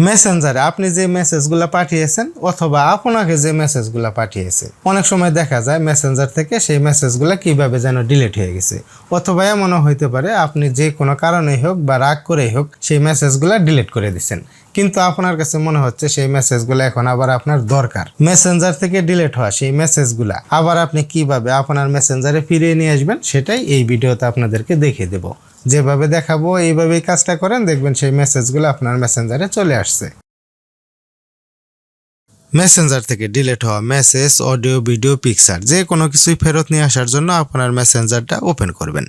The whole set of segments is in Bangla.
মেসেঞ্জারে আপনি যে মেসেজগুলো পাঠিয়েছেন অথবা আপনাকে যে মেসেজগুলো পাঠিয়েছে, অনেক সময় দেখা যায় মেসেঞ্জার থেকে সেই মেসেজগুলো কিভাবে যেন ডিলিট হয়ে গেছে, অথবা এমনও হইতে পারে আপনি যে কোনো কারণেই হোক বা রাগ করেই হোক সেই মেসেজগুলো ডিলিট করে দিচ্ছেন, কিন্তু আপনার কাছে মনে হচ্ছে সেই মেসেজগুলো এখন আবার আপনার দরকার। মেসেঞ্জার থেকে ডিলিট হওয়া সেই মেসেজগুলো আবার আপনি কিভাবে আপনার মেসেঞ্জারে ফিরিয়ে নিয়ে আসবেন সেটাই এই ভিডিওতে আপনাদেরকে দেখিয়ে দেব। যেভাবে দেখাবো এইভাবেই কাজটা করেন, দেখবেন সেই মেসেজগুলো আপনার মেসেঞ্জারে চলে আসছে। মেসেঞ্জার থেকে ডিলিট হওয়া মেসেজ, অডিও, ভিডিও, পিকচার যে কোনো কিছুই ফেরত নিয়ে আসার জন্য আপনার মেসেঞ্জারটা ওপেন করবেন।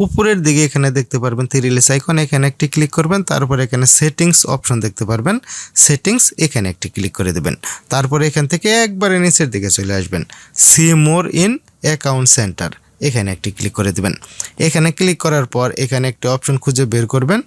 উপরের দিকে এখানে দেখতে পারবেন থ্রিলেস আইকন, এখানে একটি ক্লিক করবেন। তারপর এখানে সেটিংস অপশন দেখতে পারবেন, সেটিংস এখানে একটি ক্লিক করে দেবেন। তারপরে এখান থেকে একবারে নিচের দিকে চলে আসবেন, see more in account centre, এখানে একটি ক্লিক করে দেবেন। এখানে ক্লিক করার পর এখানে একটি অপশন খুঁজে বের করবেন,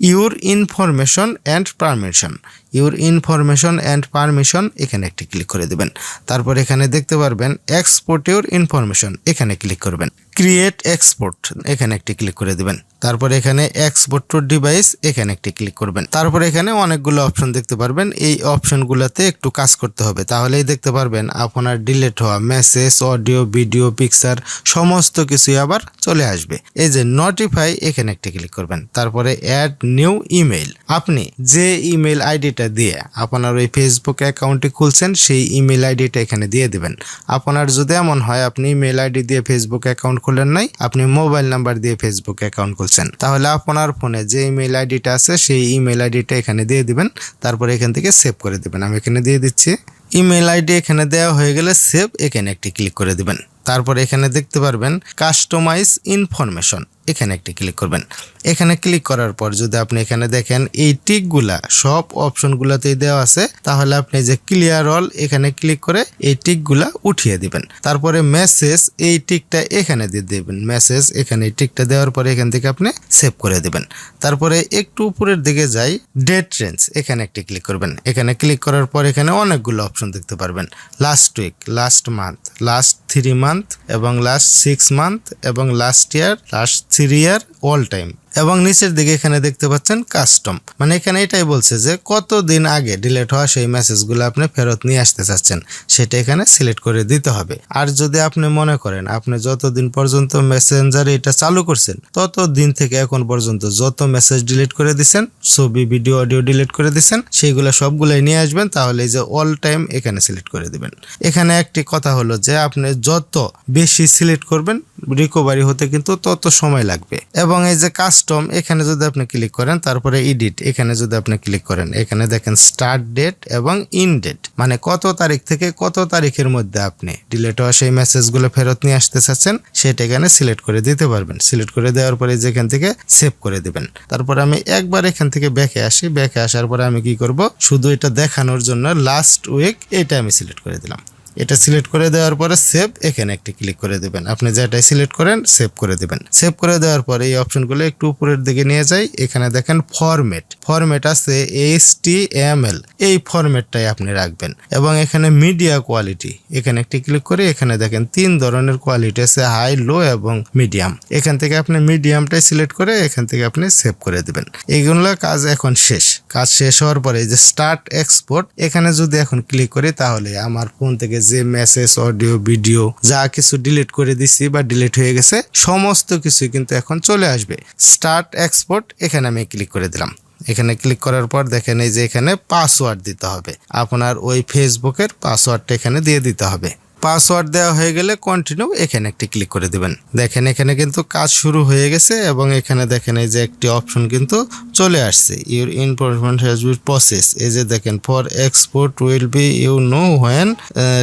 your information and permission, your information and permission, এখানে একটি ক্লিক করে দেবেন। তারপর এখানে দেখতে পারবেন এক্সপোর্ট ইউর ইনফরমেশন, এখানে ক্লিক করবেন। ক্রিয়েট এক্সপোর্ট, এখানে একটি ক্লিক করে দেবেন। তারপর এখানে এক্সপোর্ট টু ডিভাইস, এখানে একটি ক্লিক করবেন। তারপর এখানে অনেকগুলো অপশন দেখতে পারবেন, এই অপশনগুলোতে একটু কাজ করতে হবে, তাহলেই দেখতে পারবেন আপনার ডিলিট হওয়া মেসেজ, অডিও, ভিডিও, পিকচার সমস্ত কিছুই আবার চলে আসবে। এই যে নোটিফাই, এখানে একটি ক্লিক করবেন। তারপরে অ্যাড নিউ ইমেইল, আপনি যে ইমেইল আইডিটা দিয়ে আপনার ওই ফেসবুক অ্যাকাউন্টটি খুলছেন সেই ইমেইল আইডিটা এখানে দিয়ে দিবেন। আপনার যদি এমন হয় আপনি ইমেইল আইডি দিয়ে ফেসবুক অ্যাকাউন্ট খুলেন নাই, আপনি মোবাইল নাম্বার দিয়ে ফেসবুক অ্যাকাউন্ট খুলছেন, তাহলে আপনার ফোনে যে ইমেইল আইডিটা আছে সেই ইমেইল আইডিটা এখানে দিয়ে দিবেন। তারপরে এখান থেকে সেভ করে দিবেন। আমি এখানে দিয়ে দিচ্ছি। ইমেইল আইডি এখানে দেওয়া হয়ে গেলে সেভ, এখানে একটি ক্লিক করে দিবেন। তারপর এখানে দেখতে পারবেন কাস্টমাইজ ইনফরমেশন, এখানে একটি ক্লিক করবেন। এখানে ক্লিক করার পর যদি আপনি এখানে দেখেন এই টিকগুলা সব অপশনগুলোতেই দেওয়া আছে, তাহলে আপনি যে ক্লিয়ার অল এখানে ক্লিক করে এই টিকগুলা উঠিয়ে দিবেন। তারপরে মেসেজ, এই টিকটা এখানে দিয়ে দেবেন, মেসেজ, এখানে এই টিকটা দেওয়ার পরে এখান থেকে আপনি সেভ করে দিবেন। তারপরে একটু উপরের দিকে যাই, ডেট রেঞ্জ, এখানে একটি ক্লিক করবেন। এখানে ক্লিক করার পর এখানে অনেকগুলো অপশন দেখতে পারবেন, last week, last month, last 3 month এবং লাস্ট 6 মান্থ এবং last year, last 3 year, all time. এবং নিচের দিকে এখানে দেখতে পাচ্ছেন কাস্টম, মানে এখানে এটাই বলছে যে কতদিন আগে ডিলিট হওয়া সেই মেসেজগুলো আপনি ফেরত নিয়ে আসতে চাচ্ছেন সেটা এখানে সিলেক্ট করে দিতে হবে। আর যদি আপনি মনে করেন আপনি যতদিন পর্যন্ত মেসেঞ্জারে এটা চালু করছেন ততদিন থেকে এখন পর্যন্ত যত মেসেজ ডিলিট করে দিচ্ছেন, ছবি, ভিডিও, অডিও ডিলিট করে দিচ্ছেন, সেইগুলো সবগুলাই নিয়ে আসবেন। তাহলে এই যে অল টাইম এখানে সিলেক্ট করে দিবেন। এখানে একটি কথা হলো যে আপনি যত বেশি সিলেক্ট করবেন রিকভারি হতে কিন্তু তত সময় লাগবে। এবং এই যে কাস্টম, এখানে যদি আপনি ক্লিক করেন, তারপরে এডিট, এখানে যদি আপনি ক্লিক করেন, এখানে দেখেন স্টার্ট ডেট এবং ইন ডেট, মানে কত তারিখ থেকে কত তারিখের মধ্যে আপনি ডিলিট হওয়া সেই মেসেজগুলো ফেরত নিয়ে আসতে চাচ্ছেন সেটা এখানে সিলেক্ট করে দিতে পারবেন। সিলেক্ট করে দেওয়ার পরে যেখান থেকে সেভ করে দিবেন। তারপরে আমি একবার এখান থেকে ব্যাকে আসি, ব্যাকে আসার পরে আমি কি করব, শুধু এটা দেখানোর জন্য লাস্ট উইক এটা আমি সিলেক্ট করে দিলাম। এটা সিলেক্ট করে দেওয়ার পরে সেভ, এখানে একটি ক্লিক করে দেবেন। আপনি যেটাই সিলেক্ট করেন সেভ করে দেবেন। সেভ করে দেওয়ার পরে এই অপশনগুলো একটু উপরের দিকে নিয়ে যাই, এখানে দেখেন ফরম্যাট আছে HTML, এই ফরম্যাটটাই আপনি রাখবেন। এবং এখানে মিডিয়া কোয়ালিটি, এখানে একটি ক্লিক করে এখানে দেখেন 3 ধরনের কোয়ালিটি আছে, হাই, লো এবং মিডিয়াম। এখান থেকে আপনি মিডিয়ামটাই সিলেক্ট করে এখান থেকে আপনি সেভ করে দেবেন। এইগুলো কাজ এখন শেষ। কাজ শেষ হওয়ার পরে এই যে স্টার্ট এক্সপোর্ট, এখানে যদি এখন ক্লিক করি তাহলে আমার ফোন থেকে যে মেসেজ, অডিও, ভিডিও যা কিছু ডিলিট করে দিছি বা ডিলিট হয়ে গেছে সমস্ত কিছু কিন্তু এখন চলে আসবে। স্টার্ট এক্সপোর্ট, এখানে আমি ক্লিক করে দিলাম। এখানে ক্লিক করার পর দেখেন এই যে এখানে পাসওয়ার্ড দিতে হবে, আপনার ওই ফেসবুকের পাসওয়ার্ডটা এখানে দিয়ে দিতে হবে। পাসওয়ার্ড দেওয়া হয়ে গেলে কন্টিনিউ, এখানে একটি ক্লিক করে দিবেন। দেখেন এখানে কিন্তু কাজ শুরু হয়ে গেছে এবং এখানে দেখেন এই যে একটি অপশন কিন্তু চলে আসছে, your information has been process. এই যে দেখেন for export will be you know when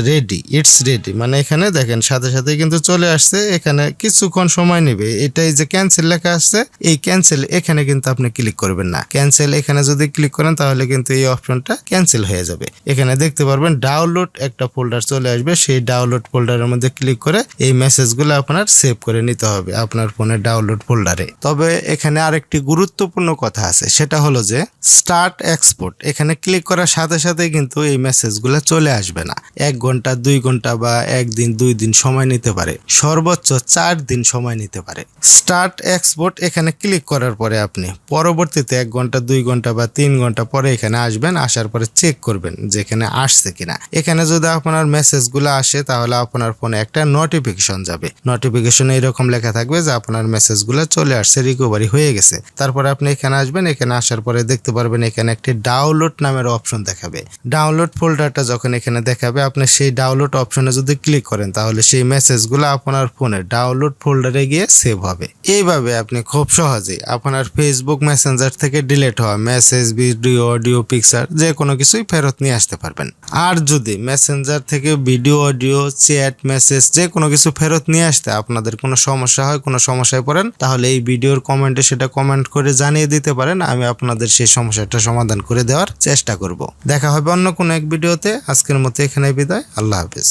ready, it's ready, মানে এখানে দেখেন সাথে সাথে কিন্তু চলে আসছে। এখানে কিছুক্ষণ সময় নেবে। এটাই যে ক্যান্সেল লেখা আসছে, এই ক্যান্সেল এখানে কিন্তু আপনি ক্লিক করবেন না। ক্যান্সেল এখানে যদি ক্লিক করেন তাহলে কিন্তু এই অপশনটা ক্যান্সেল হয়ে যাবে। এখানে দেখতে পারবেন ডাউনলোড একটা ফোল্ডার চলে আসবে, সেই ডাউনলোড ফোল্ডারের মধ্যে ক্লিক করে এই মেসেজগুলো আপনার সেভ করে নিতে হবে আপনার ফোনের ডাউনলোড ফোল্ডারে। তবে এখানে আরেকটি গুরুত্বপূর্ণ কথা আছে, সেটা হলো যে স্টার্ট এক্সপোর্ট এখানে ক্লিক করার সাথে সাথে কিন্তু এই মেসেজগুলো চলে আসবে না। 1 ঘন্টা 2 ঘন্টা বা 1 দিন 2 দিন সময় নিতে পারে, সর্বোচ্চ 4 দিন সময় নিতে পারে। স্টার্ট এক্সপোর্ট এখানে ক্লিক করার পরে আপনি পরবর্তীতে 1 ঘন্টা 2 ঘন্টা বা 3 ঘন্টা পরে এখানে আসবেন, আসার পরে চেক করবেন যে এখানে আসছে কিনা। এখানে যদি আপনার মেসেজগুলো আসে তাহলে আপনার ফোনে একটা নোটিফিকেশন যাবে, নোটিফিকেশনে এরকম লেখা থাকবে যে আপনার মেসেজগুলো চলে আসছে, রিকভারি হয়ে গেছে। তারপরে আপনি এখানে আসবেন, এখানে আসার পরে দেখতে পারবেন এখানে একটি ডাউনলোড নামের অপশন দেখাবে। ডাউনলোড ফোল্ডারটা যখন এখানে দেখাবে আপনি সেই ডাউনলোড অপশনে যদি ক্লিক করেন তাহলে সেই মেসেজগুলো আপনার ফোনে ডাউনলোড ফোল্ডারে গিয়ে সেভ হবে। এইভাবে আপনি খুব সহজেই আপনার ফেসবুক মেসেঞ্জার থেকে ডিলিট হওয়া মেসেজ, ভিডিও, অডিও, পিকচার যে কোনো কিছুই ফেরত নিয়ে আসতে পারবেন। আর যদি মেসেঞ্জার থেকে ভিডিও, অডিও, চ্যাট, মেসেজ যে কোনো কিছু ফেরত নিয়ে আসতে আপনাদের কোনো সমস্যা হয়, কোনো সমস্যায় পড়েন, তাহলে এই ভিডিওর কমেন্টে সেটা কমেন্ট করে জানিয়ে দিতে পারেন, আমি আপনাদের সেই সমস্যাটা সমাধান করে দেওয়ার চেষ্টা করব। দেখা হবে অন্য কোনো এক ভিডিওতে। আজকের মতো এখানে বিদায়, আল্লাহ হাফেজ।